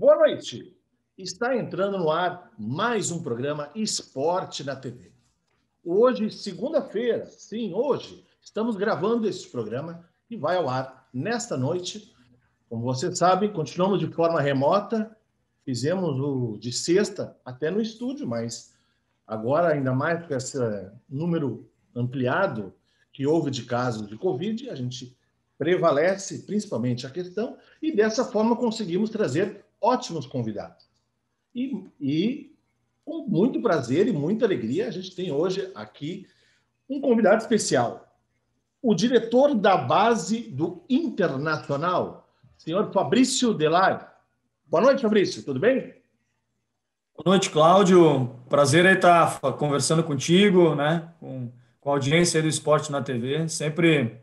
Boa noite. Está entrando no ar mais um programa Esporte na TV. Hoje, segunda-feira, sim, hoje, estamos gravando esse programa e vai ao ar nesta noite. Como você sabe, continuamos de forma remota, fizemos o de sexta até no estúdio, mas agora, ainda mais com esse número ampliado que houve de casos de Covid, a gente prevalece principalmente a questão e dessa forma conseguimos trazer ótimos convidados. E com muito prazer e muita alegria, a gente tem hoje aqui um convidado especial, o diretor da base do Internacional, senhor Fabrício Delari. Boa noite, Fabrício, tudo bem? Boa noite, Cláudio. Prazer aí estar conversando contigo, né? Com a audiência aí do Esporte na TV. Sempre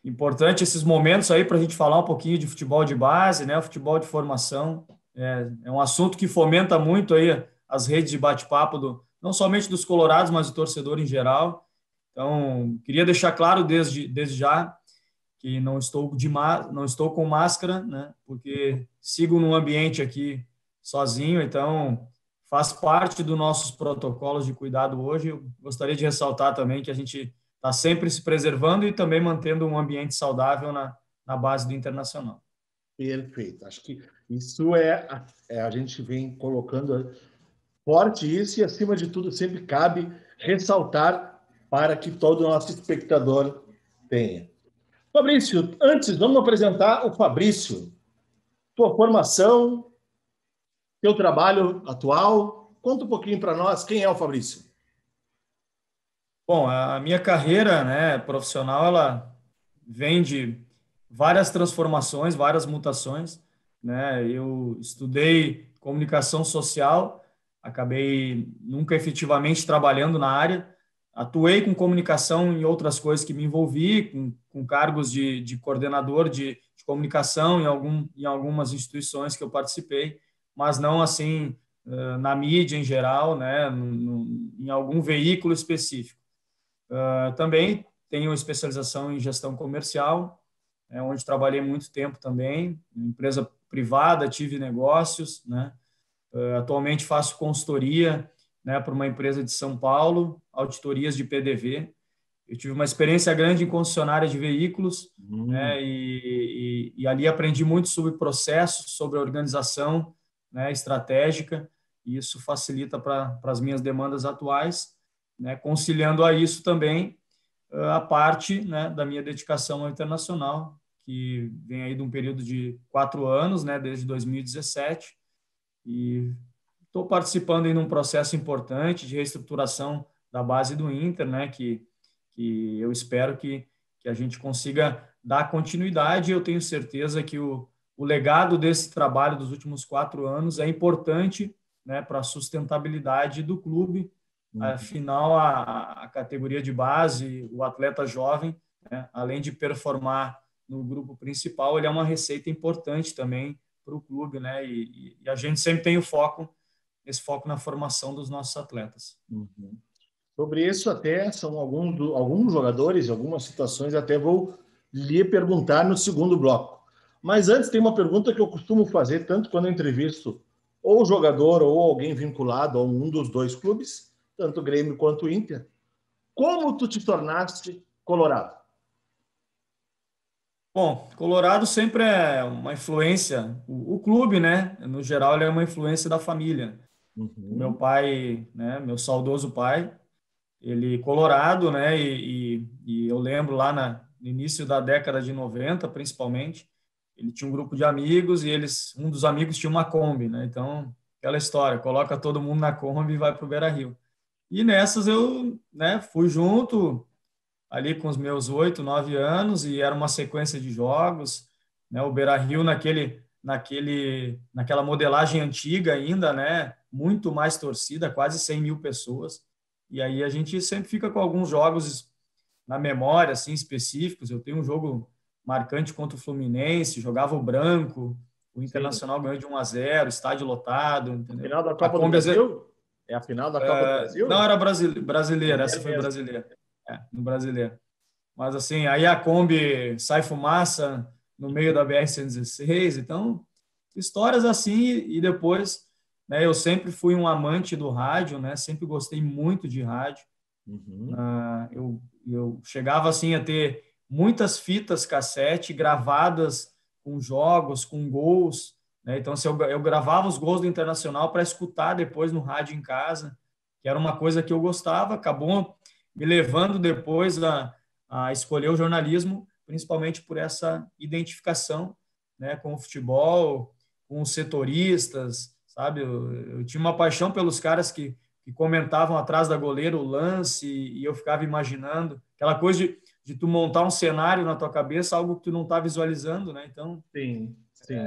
importante esses momentos aí para a gente falar um pouquinho de futebol de base, né? O futebol de formação. É um assunto que fomenta muito aí as redes de bate-papo, não somente dos colorados, mas do torcedor em geral. Então, queria deixar claro desde já que não estou com máscara, né? Porque sigo num ambiente aqui sozinho, então faz parte dos nossos protocolos de cuidado hoje. Eu gostaria de ressaltar também que a gente está sempre se preservando e também mantendo um ambiente saudável na base do Internacional. Perfeito. Acho que isso a gente vem colocando forte isso e, acima de tudo, sempre cabe ressaltar para que todo o nosso espectador tenha. Fabrício, antes, vamos apresentar o Fabrício. Tua formação, teu trabalho atual. Conta um pouquinho para nós quem é o Fabrício. Bom, a minha carreira, né, profissional, ela vem de várias transformações, várias mutações, né? Eu estudei comunicação social, acabei nunca efetivamente trabalhando na área, atuei com comunicação em outras coisas que me envolvi, com cargos de coordenador de comunicação em algumas instituições que eu participei, mas não assim na mídia em geral, né? Em algum veículo específico. Também tenho especialização em gestão comercial, onde trabalhei muito tempo também, em empresa privada, tive negócios, né? Atualmente faço consultoria, né, para uma empresa de São Paulo, auditorias de PDV. Eu tive uma experiência grande em concessionária de veículos, né, e ali aprendi muito sobre processos, sobre organização, né, estratégica, e isso facilita para as minhas demandas atuais, né, conciliando a isso também a parte, né, da minha dedicação ao internacional, que vem aí de um período de 4 anos, né, desde 2017, e estou participando em um processo importante de reestruturação da base do Inter, né, que eu espero que a gente consiga dar continuidade. Eu tenho certeza que o legado desse trabalho dos últimos 4 anos é importante, né, para a sustentabilidade do clube. Afinal, a categoria de base, o atleta jovem, né, além de performar no grupo principal, ele é uma receita importante também para o clube, né? E a gente sempre tem esse foco na formação dos nossos atletas. Uhum. Sobre isso, até são alguns jogadores, algumas situações, até vou lhe perguntar no segundo bloco. Mas antes, tem uma pergunta que eu costumo fazer, tanto quando eu entrevisto ou jogador ou alguém vinculado a um dos dois clubes, tanto o Grêmio quanto o Inter. Como tu te tornaste colorado? Bom, Colorado sempre é uma influência, o clube, né? No geral, ele é uma influência da família. O meu Uhum. pai, né? Meu saudoso pai, ele colorado, né? E eu lembro lá no início da década de 90, principalmente, ele tinha um grupo de amigos e um dos amigos tinha uma Kombi, né? Então, aquela história, coloca todo mundo na Kombi e vai para o Beira-Rio. E nessas eu, né, fui junto ali com os meus 8, 9 anos e era uma sequência de jogos, né? O Beira-Rio naquela modelagem antiga ainda, né? Muito mais torcida, quase 100 mil pessoas. E aí a gente sempre fica com alguns jogos na memória, assim, específicos. Eu tenho um jogo marcante contra o Fluminense, jogava o branco, o Sim. Internacional ganhou de 1-0, estádio lotado, entendeu? Final da A Copa do Kombi, Brasil? É a final da Copa do não Brasil? era brasileira, essa Brasileiro foi mesmo. brasileira. No brasileiro. Mas assim, aí a Kombi sai fumaça no meio da BR-116, então histórias assim, e depois, né, eu sempre fui um amante do rádio, né, sempre gostei muito de rádio. Uhum. Eu chegava assim a ter muitas fitas cassete gravadas com jogos, com gols, né? Então, se eu gravava os gols do Internacional para escutar depois no rádio em casa, que era uma coisa que eu gostava, acabou me levando depois a escolher o jornalismo, principalmente por essa identificação, né, com o futebol, com os setoristas, sabe? Eu tinha uma paixão pelos caras que comentavam atrás da goleira o lance, e eu ficava imaginando aquela coisa de tu montar um cenário na tua cabeça, algo que tu não está visualizando, né? Então, Sim, sim.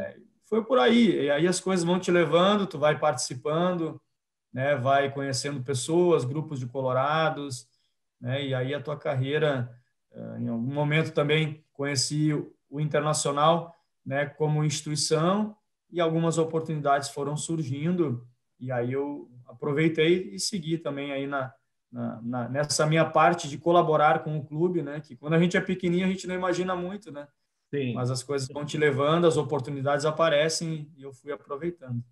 foi por aí. E aí as coisas vão te levando, tu vai participando, né? Vai conhecendo pessoas, grupos de colorados, né? E aí a tua carreira, em algum momento também conheci o Internacional, né? Como instituição, e algumas oportunidades foram surgindo, e aí eu aproveitei e segui também aí nessa minha parte de colaborar com o clube, né? Que quando a gente é pequenininho a gente não imagina muito, né? Sim. Mas as coisas vão te levando, as oportunidades aparecem e eu fui aproveitando.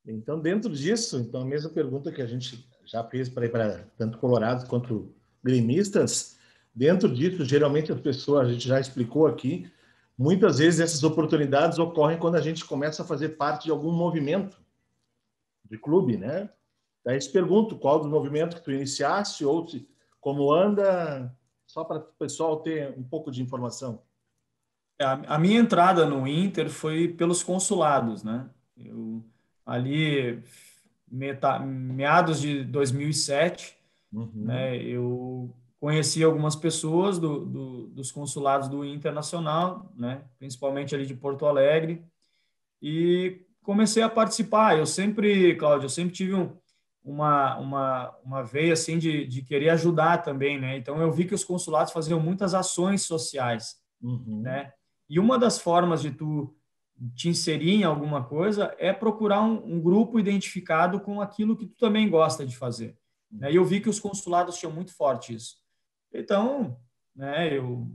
Então, dentro disso, então a mesma pergunta que a gente já fez para tanto colorados quanto gremistas, dentro disso, geralmente as pessoas, a gente já explicou aqui, muitas vezes essas oportunidades ocorrem quando a gente começa a fazer parte de algum movimento de clube, né? Daí te pergunto qual dos movimentos que tu iniciaste ou se, como anda, só para o pessoal ter um pouco de informação. A minha entrada no Inter foi pelos consulados, né? Eu, ali, meados de 2007, Uhum. né, eu conheci algumas pessoas dos consulados do Internacional, né? Principalmente ali de Porto Alegre, e comecei a participar. Eu sempre, Cláudio, eu sempre tive uma veia assim de querer ajudar também, né? Então eu vi que os consulados faziam muitas ações sociais, Uhum. né? E uma das formas de tu te inserir em alguma coisa é procurar um grupo identificado com aquilo que tu também gosta de fazer, né? E eu vi que os consulados tinham muito forte isso. Então, né, eu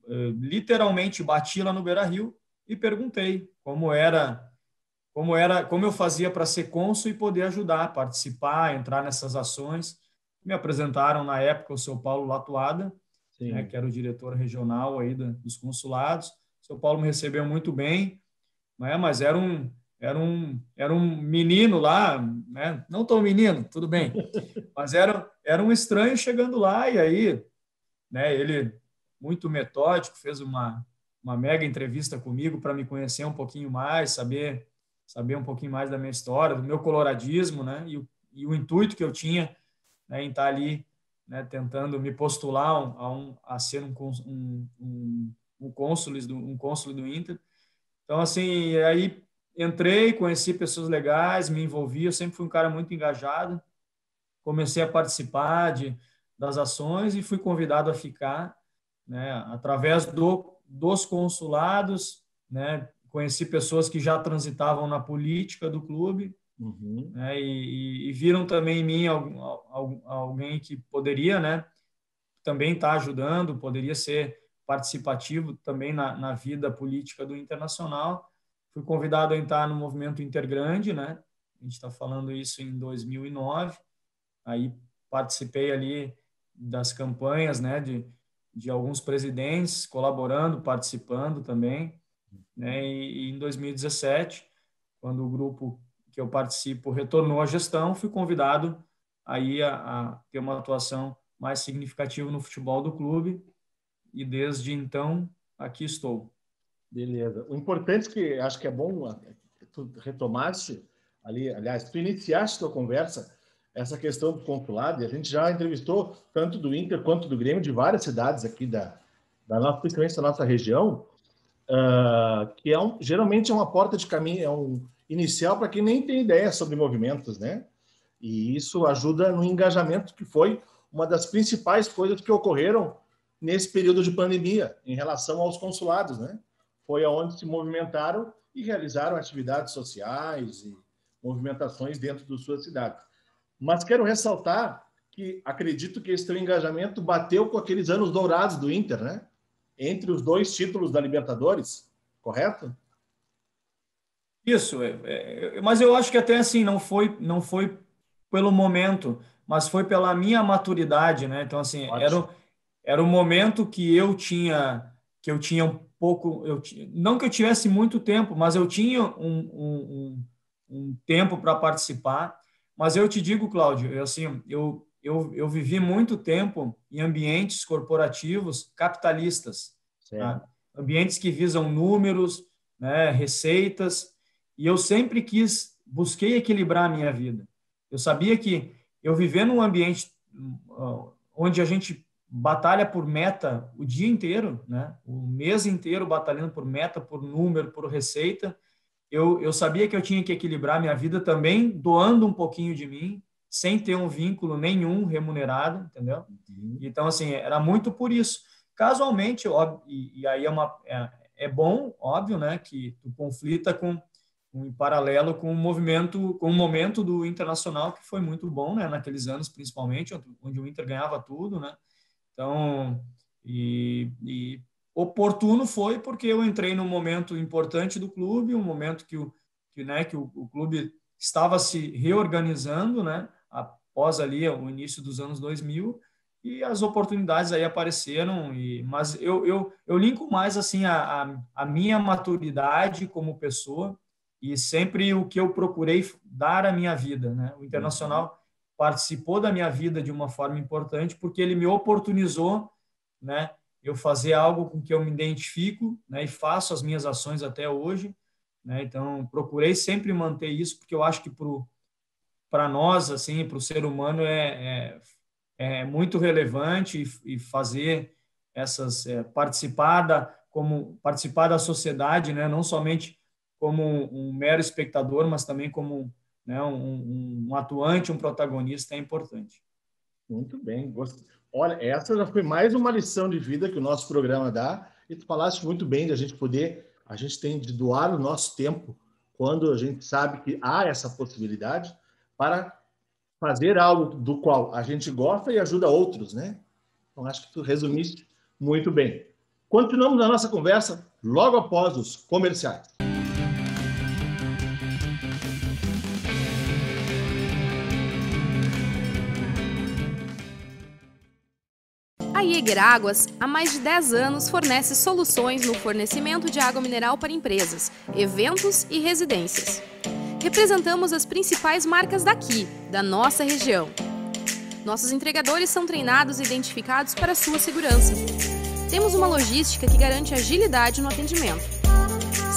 literalmente bati lá no Beira-Rio e perguntei como eu fazia para ser cônsul e poder ajudar, participar, entrar nessas ações. Me apresentaram na época o seu Paulo Latuada, né, Sim. que era o diretor regional aí dos consulados. O seu Paulo me recebeu muito bem, né, mas era um menino lá, né, não tão menino, tudo bem, mas era um estranho chegando lá, e aí, né, ele, muito metódico, fez uma mega entrevista comigo para me conhecer um pouquinho mais, saber um pouquinho mais da minha história, do meu coloradismo, né, e o intuito que eu tinha, né, em estar ali, né, tentando me postular a ser um cônsul do Inter. Então, assim, aí entrei, conheci pessoas legais, me envolvi, eu sempre fui um cara muito engajado, comecei a participar das ações e fui convidado a ficar, né, através dos consulados, né, conheci pessoas que já transitavam na política do clube, Uhum. né, e viram também em mim alguém que poderia, né, também estar ajudando, poderia ser participativo também na vida política do Internacional. Fui convidado a entrar no movimento Intergrande, né? A gente está falando isso em 2009. Aí participei ali das campanhas, né, de alguns presidentes, colaborando, participando também, né? E em 2017, quando o grupo que eu participo retornou à gestão, fui convidado aí a ter uma atuação mais significativa no futebol do clube, e desde então aqui estou. Beleza. O importante que acho que é bom, tu retomaste ali, aliás, tu iniciaste tua conversa, essa questão do consulado, e a gente já entrevistou tanto do Inter quanto do Grêmio, de várias cidades aqui da nossa, principalmente da nossa região, que geralmente é uma porta de caminho, é um inicial para quem nem tem ideia sobre movimentos, né? E isso ajuda no engajamento, que foi uma das principais coisas que ocorreram nesse período de pandemia, em relação aos consulados, né? Foi aonde se movimentaram e realizaram atividades sociais e movimentações dentro de suas cidades. Mas quero ressaltar que acredito que esse teu engajamento bateu com aqueles anos dourados do Inter, né? Entre os dois títulos da Libertadores, correto? Isso, mas eu acho que até assim não foi pelo momento, mas foi pela minha maturidade, né? Então assim, Ótimo. era o momento que eu tinha um pouco, não que eu tivesse muito tempo, mas eu tinha um tempo para participar. Mas eu te digo, Cláudio, eu vivi muito tempo em ambientes corporativos capitalistas, tá? Certo. Ambientes que visam números, né, receitas, e eu sempre busquei equilibrar a minha vida. Eu sabia que eu viver num ambiente onde a gente batalha por meta o dia inteiro, né? O mês inteiro batalhando por meta, por número, por receita. Eu sabia que eu tinha que equilibrar minha vida também, doando um pouquinho de mim, sem ter um vínculo nenhum remunerado, entendeu? Uhum. Então, assim, era muito por isso. Casualmente, óbvio, e aí é bom, óbvio, né, que tu conflita em paralelo com o momento do Internacional, que foi muito bom, né, naqueles anos, principalmente, onde o Inter ganhava tudo, né? Então, e oportuno foi porque eu entrei num momento importante do clube, um momento que o clube estava se reorganizando, né, após ali o início dos anos 2000, e as oportunidades aí apareceram, mas eu linko mais assim a minha maturidade como pessoa e sempre o que eu procurei dar à minha vida, né? O Uhum. Internacional participou da minha vida de uma forma importante porque ele me oportunizou, né, eu fazer algo com que eu me identifico, né, e faço as minhas ações até hoje, né? Então procurei sempre manter isso porque eu acho que para nós assim, para o ser humano é muito relevante e fazer essas participar da sociedade, né, não somente como um mero espectador, mas também como, né, um atuante, um protagonista é importante. Muito bem. Olha, essa já foi mais uma lição de vida que o nosso programa dá. E tu falaste muito bem de a gente tem de doar o nosso tempo quando a gente sabe que há essa possibilidade para fazer algo do qual a gente gosta e ajuda outros, né? Então, acho que tu resumiste muito bem. Continuamos a nossa conversa logo após os comerciais. A Jäger Águas, há mais de 10 anos, fornece soluções no fornecimento de água mineral para empresas, eventos e residências. Representamos as principais marcas daqui, da nossa região. Nossos entregadores são treinados e identificados para sua segurança. Temos uma logística que garante agilidade no atendimento.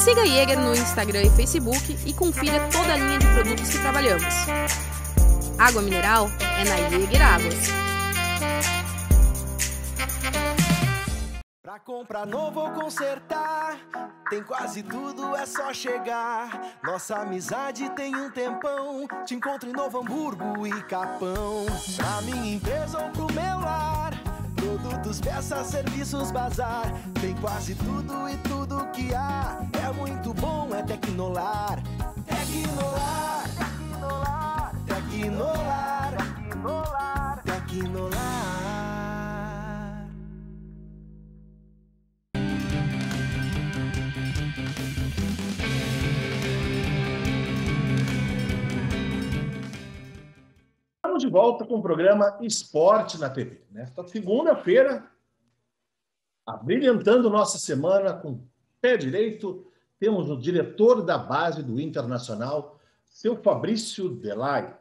Siga a Jäger no Instagram e Facebook e confira toda a linha de produtos que trabalhamos. Água mineral é na Jäger Águas. Pra comprar novo ou consertar, tem quase tudo, é só chegar. Nossa amizade tem um tempão, te encontro em Novo Hamburgo e Capão. Pra minha empresa ou pro meu lar, produtos, peças, serviços, bazar. Tem quase tudo e tudo que há, é muito bom, é Tecnolar. Tecnolar, Tecnolar, Tecnolar, Tecnolar. Estamos de volta com o programa Esporte na TV. Nesta segunda-feira, abrilhantando nossa semana com pé direito, temos o diretor da base do Internacional, seu Fabrício Delay.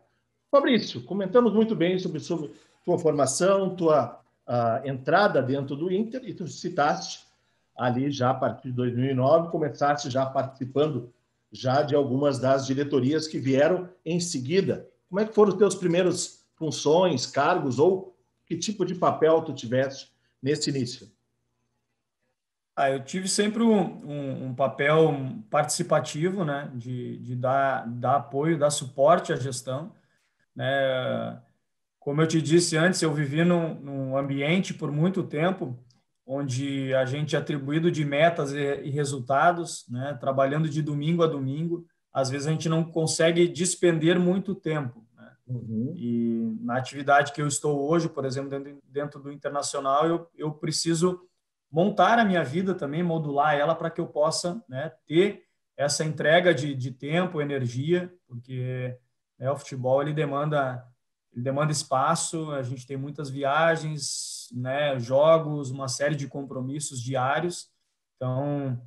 Fabrício, comentamos muito bem sobre tua formação, tua entrada dentro do Inter, e tu citaste ali já a partir de 2009, começaste já participando já de algumas das diretorias que vieram em seguida. Como é que foram os teus primeiros funções, cargos, ou que tipo de papel tu tiveste nesse início? Eu tive sempre um papel participativo, né, de dar apoio, dar suporte à gestão, né? Como eu te disse antes, eu vivi num ambiente por muito tempo onde a gente é atribuído de metas e resultados, né, trabalhando de domingo a domingo. Às vezes a gente não consegue despender muito tempo, né? Uhum. E na atividade que eu estou hoje, por exemplo, dentro do Internacional, eu preciso montar a minha vida também, modular ela para que eu possa, né, ter essa entrega de tempo, energia, porque, né, o futebol ele demanda espaço, a gente tem muitas viagens, né, jogos, uma série de compromissos diários. Então,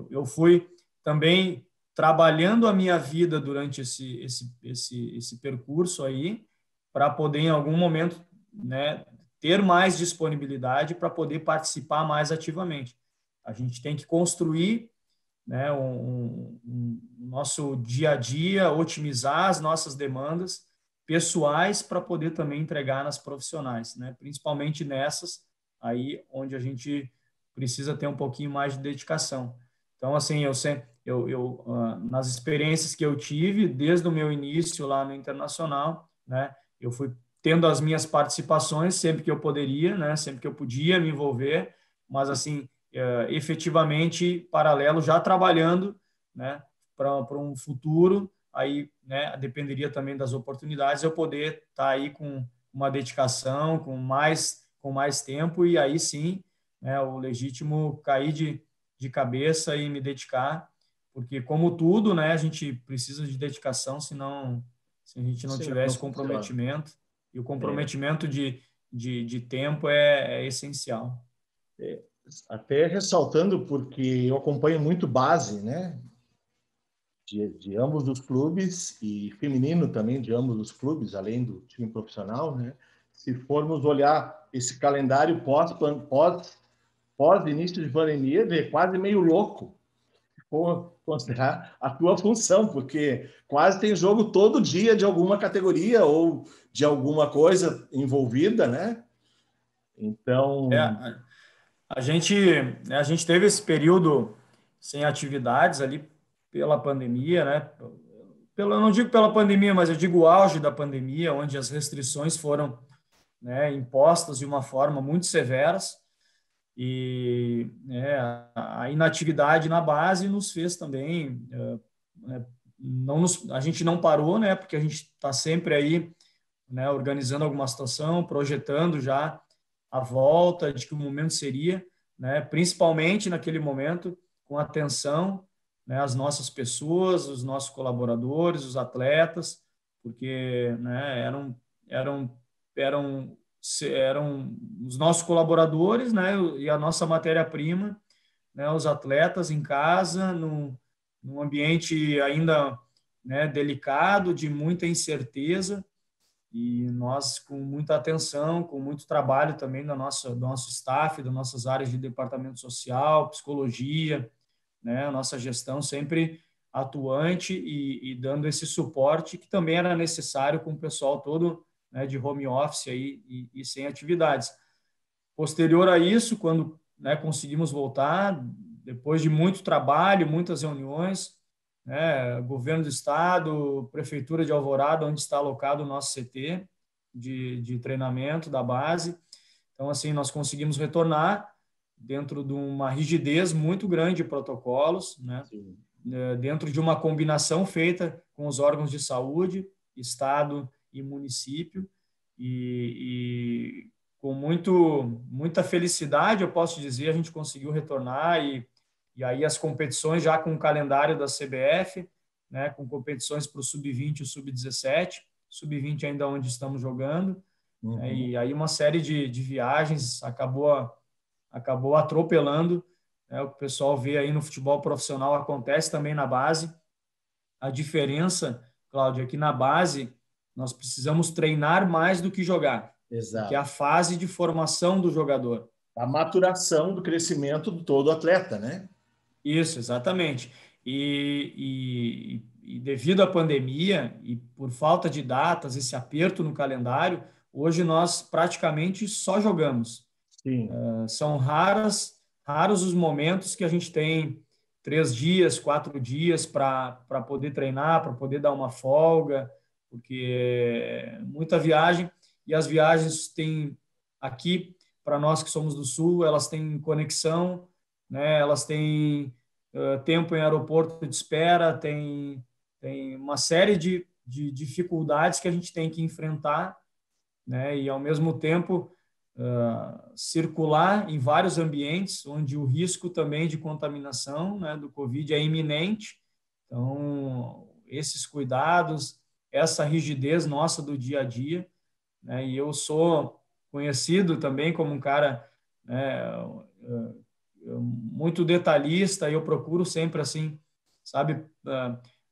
eu fui também trabalhando a minha vida durante esse percurso aí, para poder, em algum momento, né, ter mais disponibilidade para poder participar mais ativamente. A gente tem que construir, né, nosso dia a dia, otimizar as nossas demandas pessoais para poder também entregar nas profissionais, né? Principalmente nessas aí onde a gente precisa ter um pouquinho mais de dedicação. Então, assim, nas experiências que eu tive desde o meu início lá no Internacional, né, eu fui tendo as minhas participações sempre que eu poderia, né, sempre que eu podia me envolver, mas assim, efetivamente paralelo, já trabalhando, né, para um futuro, aí, né, dependeria também das oportunidades, eu poder estar aí com uma dedicação, com mais tempo, e aí sim, né, o legítimo cair de cabeça e me dedicar, porque como tudo, né, a gente precisa de dedicação, senão, se a gente não tiver esse comprometimento, e o comprometimento de tempo é essencial. Até ressaltando, porque eu acompanho muito base, né, de ambos os clubes, e feminino também de ambos os clubes, além do time profissional, né? Se formos olhar esse calendário pós início de pandemia, é quase meio louco, por considerar a tua função, porque quase tem jogo todo dia de alguma categoria ou de alguma coisa envolvida, né? Então... A gente teve esse período sem atividades ali pela pandemia, né? Eu não digo pela pandemia, mas eu digo o auge da pandemia, onde as restrições foram, né, impostas de uma forma muito severas, e, né, a inatividade na base nos fez também, né, a gente não parou, né, porque a gente está sempre aí, né, organizando alguma situação, projetando já a volta, de que o momento seria, né, principalmente naquele momento, com atenção, né, às nossas pessoas, os nossos colaboradores, os atletas, porque, né, eram os nossos colaboradores, né, e a nossa matéria-prima, né, os atletas em casa, num ambiente ainda, né, delicado, de muita incerteza, e nós, com muita atenção, com muito trabalho também do nosso staff, das nossas áreas de departamento social, psicologia, né, a nossa gestão sempre atuante e dando esse suporte que também era necessário com o pessoal todo, né, de home office aí, e sem atividades. Posterior a isso, quando, né, conseguimos voltar, depois de muito trabalho, muitas reuniões, né, governo do estado, prefeitura de Alvorada, onde está alocado o nosso CT de treinamento da base. Então, assim, nós conseguimos retornar dentro de uma rigidez muito grande de protocolos, né, dentro de uma combinação feita com os órgãos de saúde, estado e município, e com muita felicidade, eu posso dizer, a gente conseguiu retornar, e aí as competições já com o calendário da CBF, né, com competições para o Sub-20 e o Sub-17, Sub-20 ainda onde estamos jogando, né, e aí uma série de viagens acabou atropelando, né, o que o pessoal vê aí no futebol profissional acontece também na base. A diferença, Cláudio, é que na base nós precisamos treinar mais do que jogar. Exato. Que é a fase de formação do jogador. A maturação do crescimento do todo atleta, né? Isso, exatamente. E devido à pandemia e por falta de datas, esse aperto no calendário, hoje nós praticamente só jogamos. Sim. São raros os momentos que a gente tem 3 dias, 4 dias para poder treinar, para poder dar uma folga, porque muita viagem, e as viagens têm aqui, para nós que somos do Sul, elas têm conexão, né? Elas têm tempo em aeroporto de espera, tem uma série de dificuldades que a gente tem que enfrentar, né? E, ao mesmo tempo, circular em vários ambientes onde o risco também de contaminação, né, do Covid é iminente. Então, esses cuidados, essa rigidez nossa do dia a dia, né, e eu sou conhecido também como um cara, né, muito detalhista, e eu procuro sempre assim, sabe,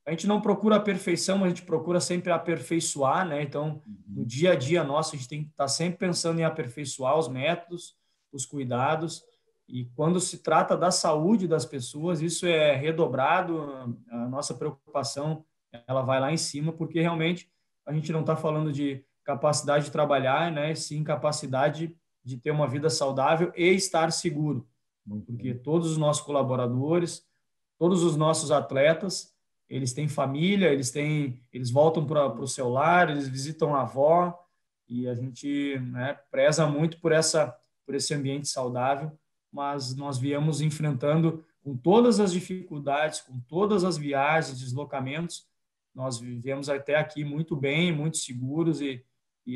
a gente não procura a perfeição, mas a gente procura sempre aperfeiçoar, né? Então, no dia a dia nosso, a gente tem que estar sempre pensando em aperfeiçoar os métodos, os cuidados, e quando se trata da saúde das pessoas, isso é redobrado, a nossa preocupação, ela vai lá em cima, porque realmente a gente não está falando de capacidade de trabalhar, né? Sim, capacidade de ter uma vida saudável e estar seguro, porque todos os nossos colaboradores, todos os nossos atletas, eles têm família, eles voltam para o seu lar, eles visitam a avó, e a gente, né, preza muito por esse ambiente saudável, mas nós viemos enfrentando com todas as dificuldades, com todas as viagens, deslocamentos, nós vivemos até aqui muito bem, muito seguros e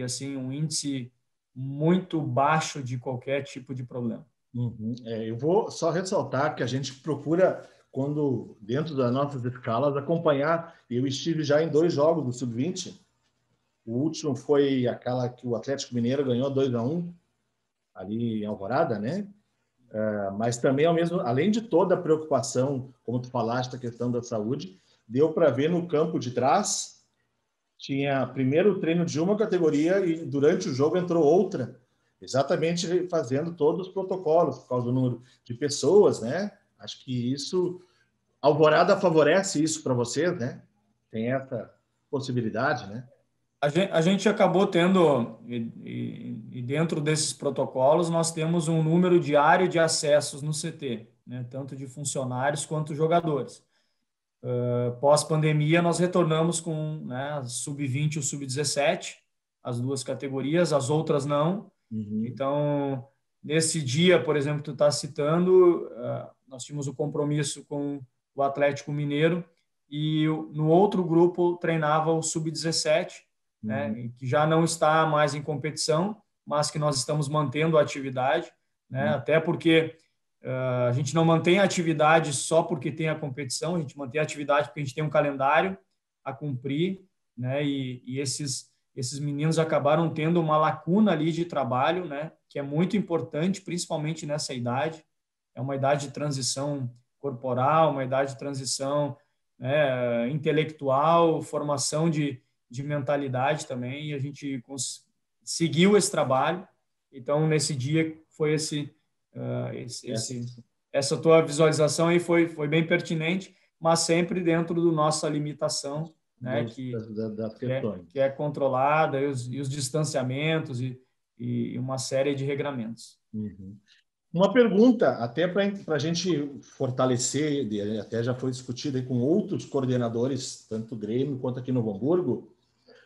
assim, um índice muito baixo de qualquer tipo de problema. Eu vou só ressaltar que a gente procura, quando dentro das nossas escalas, acompanhar. Eu estive já em 2 jogos do Sub-20. O último foi aquela que o Atlético Mineiro ganhou 2-1, ali em Alvorada, né? Mas também, além de toda a preocupação, como tu falaste, a questão da saúde, deu para ver no campo de trás, tinha primeiro o treino de uma categoria e durante o jogo entrou outra, exatamente fazendo todos os protocolos, por causa do número de pessoas, né? Acho que isso, Alvorada favorece isso para vocês, né? Tem essa possibilidade, né? A gente acabou tendo, e dentro desses protocolos, nós temos um número diário de acessos no CT, né? Tanto de funcionários quanto jogadores. Pós-pandemia, nós retornamos com, né, Sub-20 e o Sub-17, as 2 categorias, as outras não. Então, nesse dia, por exemplo, tu está citando, nós tínhamos o compromisso com o Atlético Mineiro e no outro grupo treinava o Sub-17, né, que já não está mais em competição, mas que nós estamos mantendo a atividade, né, até porque a gente não mantém a atividade só porque tem a competição, a gente mantém a atividade porque a gente tem um calendário a cumprir, né, e esses meninos acabaram tendo uma lacuna ali de trabalho, né, que é muito importante, principalmente nessa idade. É uma idade de transição corporal, uma idade de transição, né, intelectual, formação de mentalidade também, e a gente seguiu esse trabalho. Então, nesse dia, foi essa tua visualização aí foi bem pertinente, mas sempre dentro da nossa limitação, né, que é controlada, e os distanciamentos e uma série de regramentos. Uma pergunta, até para a gente fortalecer, até já foi discutida com outros coordenadores, tanto do Grêmio quanto aqui no Novo Hamburgo,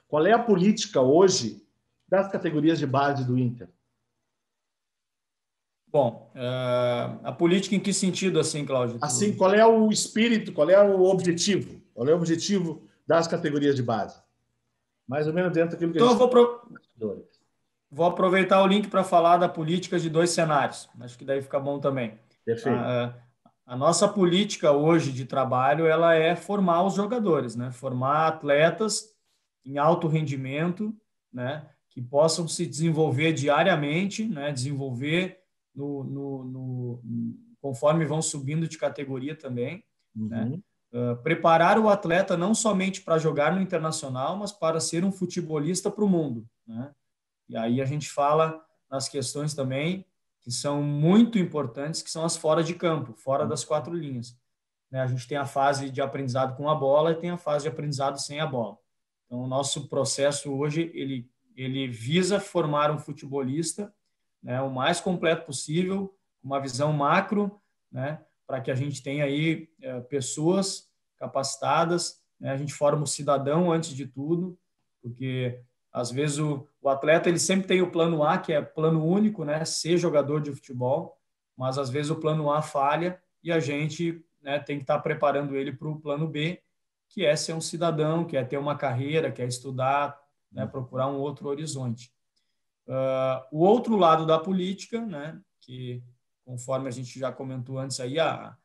qual é a política hoje das categorias de base do Inter? Bom, a política em que sentido, assim, Cláudio? Assim, qual é o espírito, qual é o objetivo? Qual é o objetivo das categorias de base? Mais ou menos dentro daquilo que a gente... Vou aproveitar o link para falar da política de 2 cenários. Acho que daí fica bom também. Perfeito. A nossa política hoje de trabalho, ela é formar os jogadores, né? Formar atletas em alto rendimento, né? Que possam se desenvolver diariamente, né? Desenvolver conforme vão subindo de categoria também, né? Preparar o atleta não somente para jogar no internacional, mas para ser um futebolista para o mundo, né? E aí a gente fala nas questões também que são muito importantes, que são as fora de campo, fora das 4 linhas, né? A gente tem a fase de aprendizado com a bola e tem a fase de aprendizado sem a bola. Então, o nosso processo hoje, ele visa formar um futebolista, né, o mais completo possível, uma visão macro, né, para que a gente tenha aí pessoas capacitadas, né? A gente forma o cidadão antes de tudo, porque às vezes o atleta ele sempre tem o plano A, que é plano único, né, ser jogador de futebol, mas às vezes o plano A falha e a gente, né, tem que estar preparando ele para o plano B, que é ser um cidadão, que é ter uma carreira, que é estudar, né, procurar um outro horizonte. O outro lado da política, né, que, conforme a gente já comentou antes, aí, a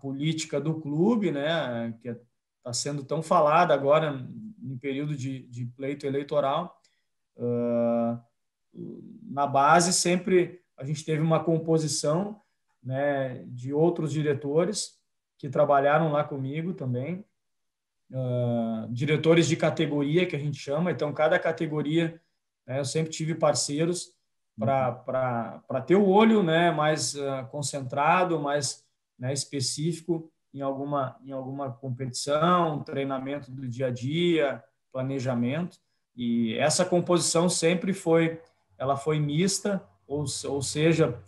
política do clube, né, que está sendo tão falada agora em período de pleito eleitoral. Na base, sempre a gente teve uma composição, né, de outros diretores que trabalharam lá comigo também, diretores de categoria, que a gente chama. Então, cada categoria, né, eu sempre tive parceiros para ter o olho, né, mais concentrado, mais, né, específico em alguma competição, treinamento do dia a dia, planejamento. E essa composição sempre foi mista, ou seja,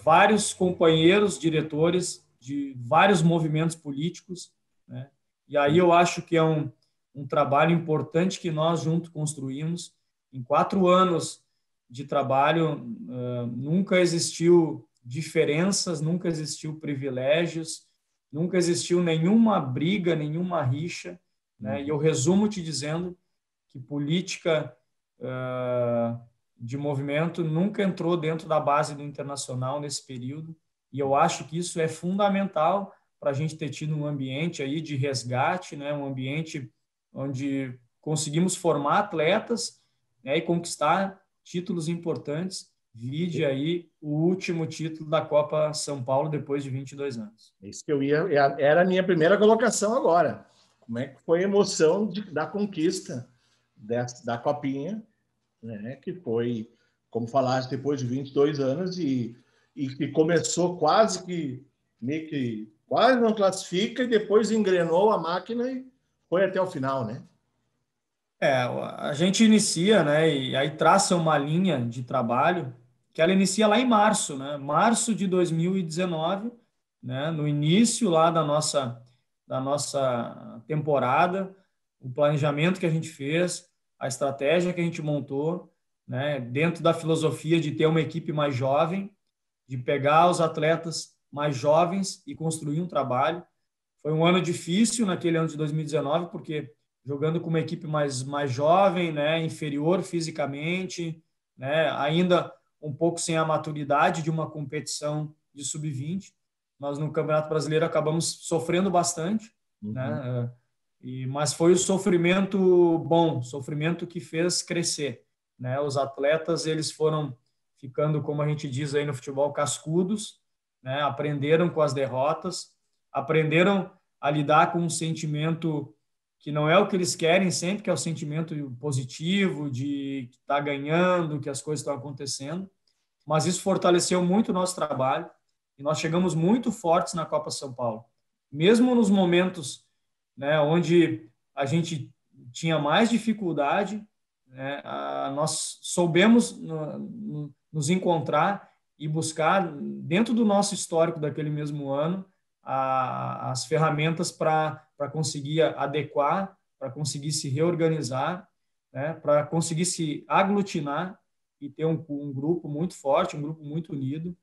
vários companheiros, diretores de vários movimentos políticos, né? E aí eu acho que é um trabalho importante que nós juntos construímos. Em 4 anos de trabalho, nunca existiu diferenças, nunca existiu privilégios, nunca existiu nenhuma briga, nenhuma rixa, né? E eu resumo te dizendo que política de movimento nunca entrou dentro da base do Internacional nesse período, e eu acho que isso é fundamental para a gente ter tido um ambiente aí de resgate, né? Um ambiente onde conseguimos formar atletas, né, e conquistar títulos importantes. Vide aí o último título da Copa São Paulo depois de 22 anos. Isso que era a minha primeira colocação agora. Como é que foi a emoção da conquista da Copinha, né? Que foi, como falaste, depois de 22 anos e que começou quase não classifica, e depois engrenou a máquina e foi até o final, né? A gente inicia, né, e aí traça uma linha de trabalho que ela inicia lá em março, né? Março de 2019, né, no início lá da nossa temporada, o planejamento que a gente fez, a estratégia que a gente montou, né, dentro da filosofia de ter uma equipe mais jovem, de pegar os atletas mais jovens e construir um trabalho. Foi um ano difícil naquele ano de 2019, porque jogando com uma equipe mais jovem, né, inferior fisicamente, né, ainda um pouco sem a maturidade de uma competição de sub-20. Nós, no Campeonato Brasileiro, acabamos sofrendo bastante, né, mas foi o sofrimento bom, sofrimento que fez crescer, né? Os atletas, eles foram ficando, como a gente diz aí no futebol, cascudos, né, aprenderam com as derrotas, aprenderam a lidar com um sentimento que não é o que eles querem sempre, que é o sentimento positivo de estar ganhando, que as coisas estão acontecendo, mas isso fortaleceu muito o nosso trabalho e nós chegamos muito fortes na Copa São Paulo. Mesmo nos momentos, né, onde a gente tinha mais dificuldade, né, nós soubemos nos encontrar e buscar, dentro do nosso histórico daquele mesmo ano, as ferramentas para conseguir adequar, para conseguir se reorganizar, né, para conseguir se aglutinar e ter um grupo muito forte, um grupo muito unido.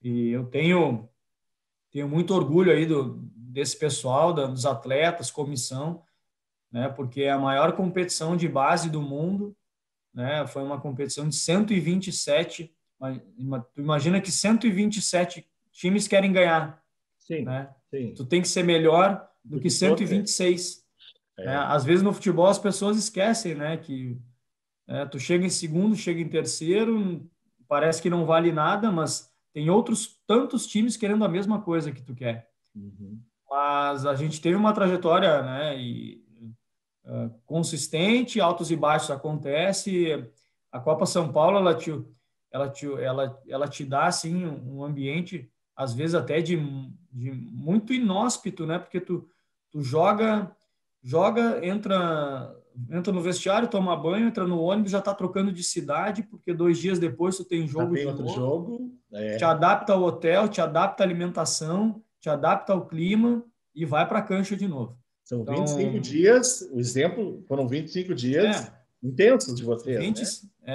E eu tenho muito orgulho aí desse pessoal, dos atletas, comissão, né, porque é a maior competição de base do mundo, né, foi uma competição de 127. Tu imagina que 127 times querem ganhar. Sim, né? sim. Tu tem que ser melhor do que 126. Né? Às vezes no futebol as pessoas esquecem, né, que tu chega em segundo, chega em terceiro, parece que não vale nada, mas tem outros tantos times querendo a mesma coisa que tu quer. Mas a gente teve uma trajetória, né, consistente, altos e baixos acontece. A Copa São Paulo ela te dá assim um ambiente às vezes até de muito inóspito, né? Porque tu joga, entra no vestiário, toma banho, entra no ônibus, já está trocando de cidade, porque 2 dias depois tu tem jogo de outro novo. Jogo. Te adapta ao hotel, te adapta à alimentação, te adapta ao clima e vai para a cancha de novo. São 25 dias, o exemplo, foram 25 dias intensos de vocês, né?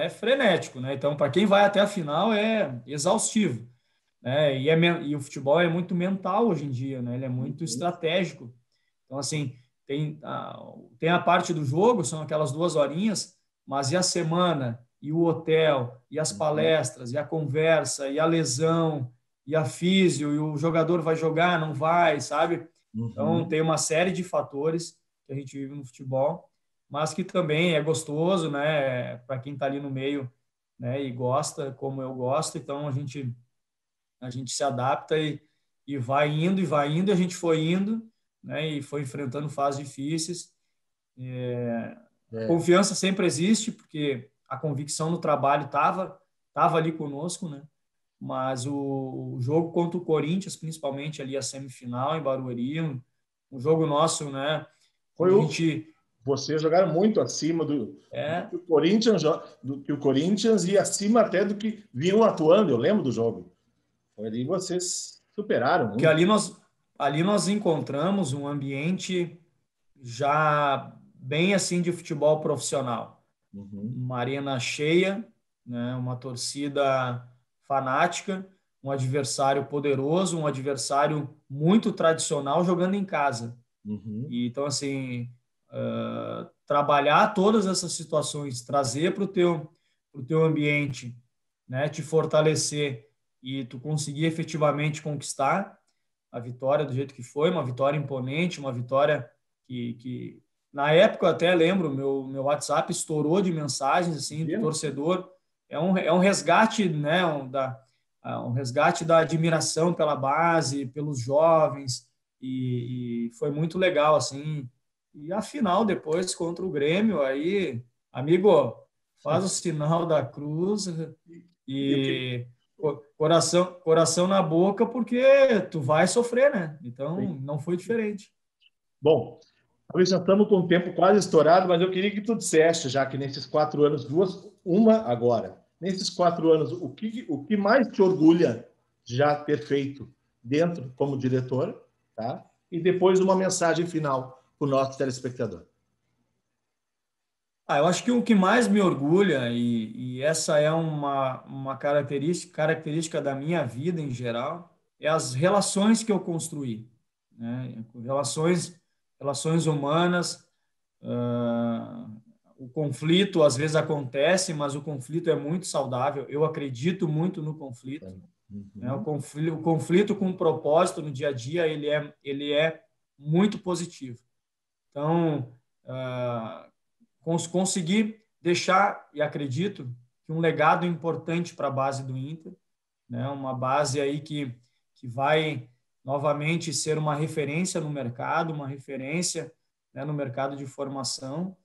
É frenético, né? Então, para quem vai até a final, é exaustivo. Né? E o futebol é muito mental hoje em dia, né? Ele é muito estratégico. Então, assim, tem a parte do jogo, são aquelas 2 horinhas, mas e a semana? e o hotel, e as palestras, e a conversa, e a lesão, e a físio, e o jogador vai jogar, não vai, sabe? Então, tem uma série de fatores que a gente vive no futebol, mas que também é gostoso, né? Para quem está ali no meio, né? E gosta, como eu gosto, então a gente se adapta e vai indo, e vai indo, e a gente foi indo, né? E foi enfrentando fases difíceis. A confiança sempre existe, porque a convicção no trabalho tava ali conosco, né? Mas o jogo contra o Corinthians, principalmente ali a semifinal em Barueri, um jogo nosso, né? Foi Vocês jogaram muito acima do que o Corinthians e acima até do que vinham atuando, eu lembro do jogo. Foi ali vocês superaram muito. Porque ali nós encontramos um ambiente já bem assim de futebol profissional. Uma arena cheia, né? Uma torcida fanática, um adversário poderoso, um adversário muito tradicional jogando em casa. E, então, assim, trabalhar todas essas situações, trazer para o teu ambiente, né? Te fortalecer e tu conseguir efetivamente conquistar a vitória do jeito que foi, uma vitória imponente, uma vitória que na época eu até lembro, meu WhatsApp estourou de mensagens assim do torcedor. É um resgate, né, um resgate da admiração pela base, pelos jovens, e foi muito legal assim. E a final depois contra o Grêmio, aí, amigo, faz o sinal da cruz e coração na boca, porque tu vai sofrer, né? Então, não foi diferente. Bom, talvez já estamos com o tempo quase estourado, mas eu queria que tu dissesse, já que nesses 4 anos, uma agora, nesses 4 anos, o que mais te orgulha de já ter feito dentro como diretor, tá? E depois uma mensagem final para o nosso telespectador. Eu acho que o que mais me orgulha, e essa é uma característica da minha vida em geral, é as relações que eu construí, né? Relações humanas. O conflito às vezes acontece, mas o conflito é muito saudável. Eu acredito muito no conflito. Né? O conflito com propósito no dia a dia, ele é muito positivo. Então, conseguir deixar, e acredito, que um legado importante para a base do Inter, né? Uma base aí que vai novamente ser uma referência no mercado, uma referência, né, no mercado de formação,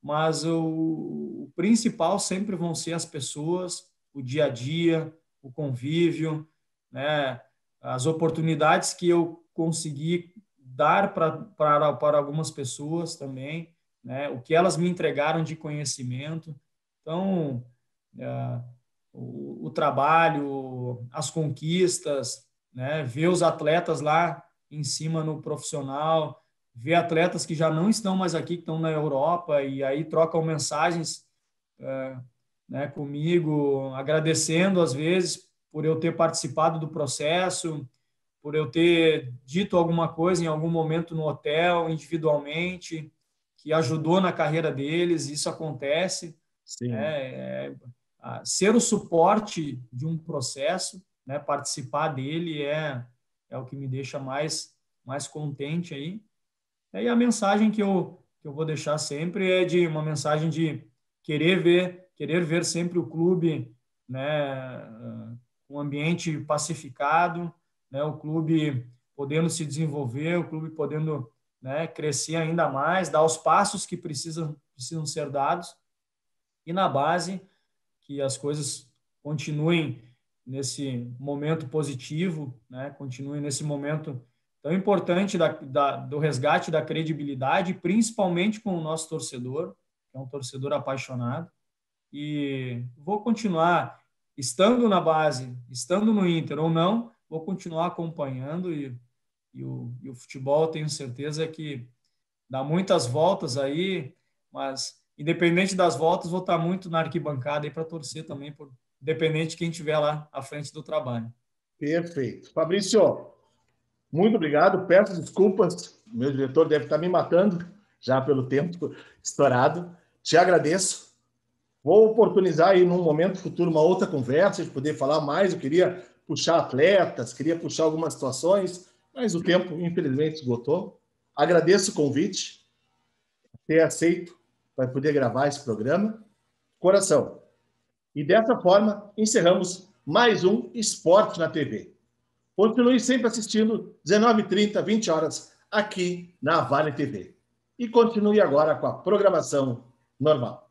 mas o principal sempre vão ser as pessoas, o dia a dia, o convívio, né, as oportunidades que eu consegui dar para algumas pessoas também, né, o que elas me entregaram de conhecimento. Então, o trabalho, as conquistas, né, ver os atletas lá em cima no profissional, ver atletas que já não estão mais aqui, que estão na Europa, e aí trocam mensagens né, comigo, agradecendo às vezes por eu ter participado do processo, por eu ter dito alguma coisa em algum momento no hotel, individualmente, que ajudou na carreira deles. Isso acontece. Sim. Ser o suporte de um processo, né, participar dele é o que me deixa mais contente aí. E a mensagem que eu vou deixar sempre é de uma mensagem de querer ver sempre o clube, né, um ambiente pacificado, né, o clube podendo se desenvolver, o clube podendo, né, crescer ainda mais, dar os passos que precisam ser dados, e na base que as coisas continuem nesse momento positivo, né, continuem nesse momento tão importante do resgate da credibilidade, principalmente com o nosso torcedor, que é um torcedor apaixonado. E vou continuar estando na base, estando no Inter ou não, vou continuar acompanhando, e o futebol, tenho certeza que dá muitas voltas aí, mas independente das voltas, vou estar muito na arquibancada aí para torcer também, independente de quem estiver lá à frente do trabalho. Perfeito. Fabrício, muito obrigado. Peço desculpas, meu diretor deve estar me matando já pelo tempo estourado. Te agradeço. Vou oportunizar aí num momento futuro uma outra conversa, de poder falar mais. Eu queria puxar atletas, queria puxar algumas situações, mas o tempo, infelizmente, esgotou. Agradeço o convite, ter aceito para poder gravar esse programa. Coração. E dessa forma, encerramos mais um Esporte na TV. Continue sempre assistindo, 19h30, 20 horas, aqui na Vale TV. E continue agora com a programação normal.